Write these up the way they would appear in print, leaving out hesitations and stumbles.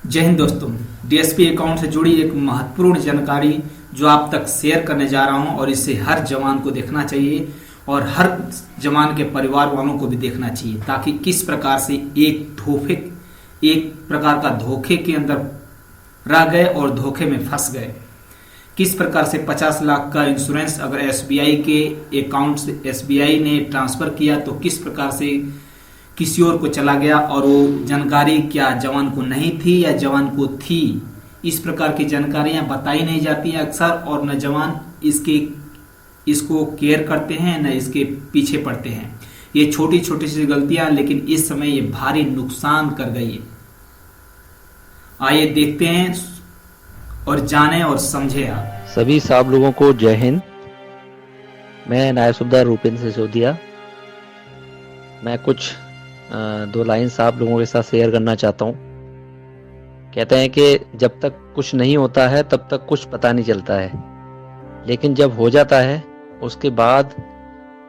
जय हिंद दोस्तों। DSP account से जुड़ी एक महत्वपूर्ण जानकारी जो आप तक शेयर करने जा रहा हूं और इसे हर जवान को देखना चाहिए और हर जवान के परिवार वालों को भी देखना चाहिए, ताकि किस प्रकार से एक प्रकार का धोखे के अंदर रह गए और धोखे में फंस गए। किस प्रकार से 50 लाख का इंश्योरेंस अगर एसबीआई के अकाउंट से एसबीआई ने ट्रांसफर किया तो किस प्रकार से किसी और को चला गया और वो जानकारी क्या जवान को नहीं थी या जवान को थी। इस प्रकार की जानकारियां बताई नहीं जाती हैं अक्सर, और न जवान इसको केयर करते हैं न इसके पीछे पड़ते हैं। ये छोटी छोटी सी गलतियां लेकिन इस समय ये भारी नुकसान कर गई है। आइए देखते हैं और जाने और समझे। आप सभी साहब लोगों को जय हिंद। मैं नायब सूबेदार रूपेंद्र सिसोदिया। मैं कुछ दो लाइन साहब लोगों के साथ शेयर करना चाहता हूँ। कहते हैं कि जब तक कुछ नहीं होता है तब तक कुछ पता नहीं चलता है, लेकिन जब हो जाता है उसके बाद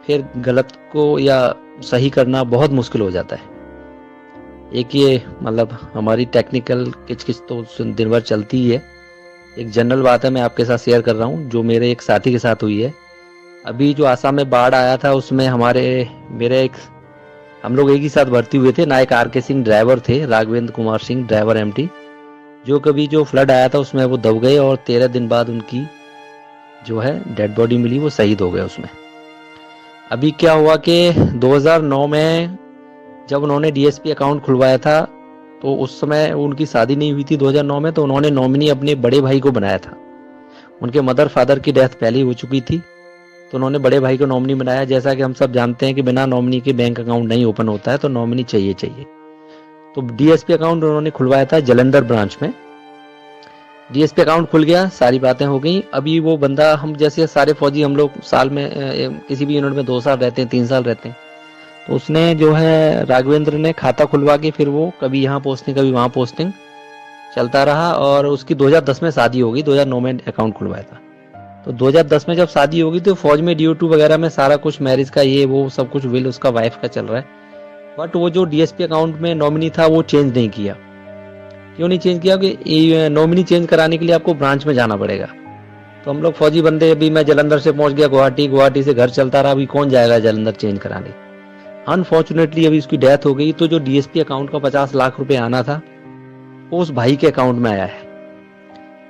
फिर गलत को या सही करना बहुत मुश्किल हो जाता है। एक ये मतलब हमारी टेक्निकल किचकिच तो दिन भर चलती ही है। एक जनरल बात है मैं आपके साथ शेयर कर रहा हूँ जो मेरे एक साथी के साथ हुई है। अभी जो आसाम में बाढ़ आया था उसमें हम लोग एक ही साथ भर्ती हुए थे। नायक आर के सिंह ड्राइवर थे, राघवेंद्र कुमार सिंह ड्राइवर एमटी। जो फ्लड आया था उसमें वो दब गए और 13 दिन बाद उनकी जो है डेड बॉडी मिली, वो शहीद हो गए उसमें। अभी क्या हुआ कि 2009 में जब उन्होंने डीएसपी अकाउंट खुलवाया था तो उस समय उनकी शादी नहीं हुई थी 2009 में, तो उन्होंने नॉमिनी अपने बड़े भाई को बनाया था। उनके मदर फादर की डेथ पहले ही हो चुकी थी, तो उन्होंने बड़े भाई को नॉमिनी बनाया। जैसा कि हम सब जानते हैं कि बिना नॉमिनी के बैंक अकाउंट नहीं ओपन होता है, तो नॉमिनी चाहिए। तो डीएसपी अकाउंट उन्होंने खुलवाया था जालंधर ब्रांच में। डीएसपी अकाउंट खुल गया, सारी बातें हो गई। अभी वो बंदा, हम जैसे सारे फौजी हम लोग साल में किसी भी यूनिट में 2 साल रहते हैं, 3 साल रहते हैं, तो उसने जो है राघवेंद्र ने खाता खुलवा के फिर वो कभी यहाँ पोस्टिंग कभी वहाँ पोस्टिंग चलता रहा। और उसकी 2010 में शादी हो गई, 2009 में अकाउंट खुलवाया था। तो 2010 में जब शादी होगी तो फौज में ड्यूटी वगैरह में सारा कुछ मैरिज का ये वो सब कुछ विल उसका वाइफ का चल रहा है। बट वो जो डीएसपी अकाउंट में नॉमिनी था वो चेंज नहीं किया। क्यों नहीं चेंज किया? कि नॉमिनी चेंज कराने के लिए आपको ब्रांच में जाना पड़ेगा। तो हम लोग फौजी बंदे, अभी मैं जालंधर से पहुंच गया गुवाहाटी से घर चलता रहा, अभी कौन जाएगा जालंधर चेंज कराने। अनफॉर्चुनेटली अभी उसकी डेथ हो गई, तो जो डीएसपी अकाउंट का 50 लाख रुपए आना था वो उस भाई के अकाउंट में आया है,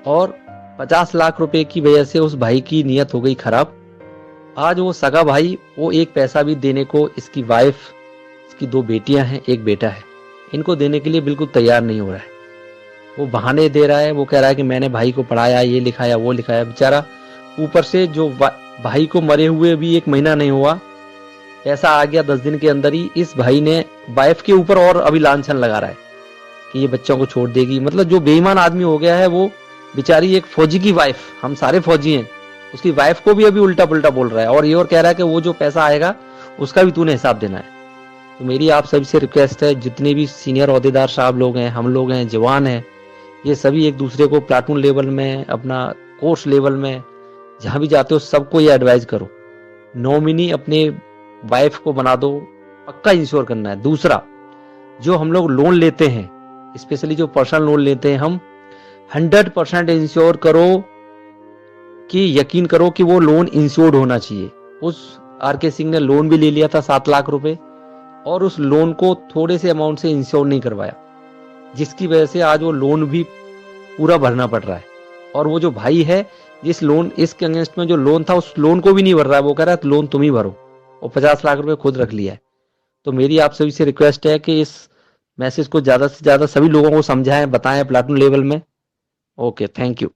और 50 लाख रुपए की वजह से उस भाई की नीयत हो गई खराब। आज वो सगा भाई वो एक पैसा भी देने को, इसकी वाइफ, इसकी 2 बेटियां हैं, 1 बेटा है, इनको देने के लिए बिल्कुल तैयार नहीं हो रहा है। वो बहाने दे रहा है, वो कह रहा है कि मैंने भाई को पढ़ाया, ये लिखाया वो लिखाया। बेचारा ऊपर से जो भाई को मरे हुए भी 1 महीना नहीं हुआ, पैसा आ गया 10 दिन के अंदर ही। इस भाई ने वाइफ के ऊपर और अभी लांछन लगा रहा है कि ये बच्चों को छोड़ देगी। मतलब जो बेईमान आदमी हो गया है वो बेचारी एक फौजी की वाइफ, हम सारे फौजी हैं, उसकी वाइफ को भी अभी उल्टा पुल्टा बोल रहा है, और ये और कह रहा है कि वो जो पैसा आएगा उसका भी तूने हिसाब देना है। तो मेरी आप सभी से रिक्वेस्ट है, जितने भी सीनियर ओहदेदार साहब लोग हैं, हम लोग हैं, जवान हैं, ये सभी एक दूसरे को प्लाटून लेवल में, अपना कोर्स लेवल में जहां भी जाते हो सबको ये एडवाइस करो, नॉमिनी अपने वाइफ को बना दो, पक्का इंश्योर करना है। दूसरा, जो हम लोग लोन लेते हैं, स्पेशली जो पर्सनल लोन लेते हैं, हम 100% इंश्योर करो कि यकीन करो कि वो लोन इंश्योर्ड होना चाहिए। उस आर के सिंह ने लोन भी ले लिया था 7 लाख रुपए, और उस लोन को थोड़े से अमाउंट से इंश्योर नहीं करवाया, जिसकी वजह से आज वो लोन भी पूरा भरना पड़ रहा है। और वो जो भाई है जिस लोन, इसके अगेंस्ट में जो लोन था, उस लोन को भी नहीं भर रहा है। वो कह रहा है लोन तुम ही भरो, और 50 लाख रुपए खुद रख लिया है। तो मेरी आप सभी से रिक्वेस्ट है कि इस मैसेज को ज्यादा से ज्यादा सभी लोगों को समझाएं, बताएं प्लाटून लेवल में। Okay, thank you.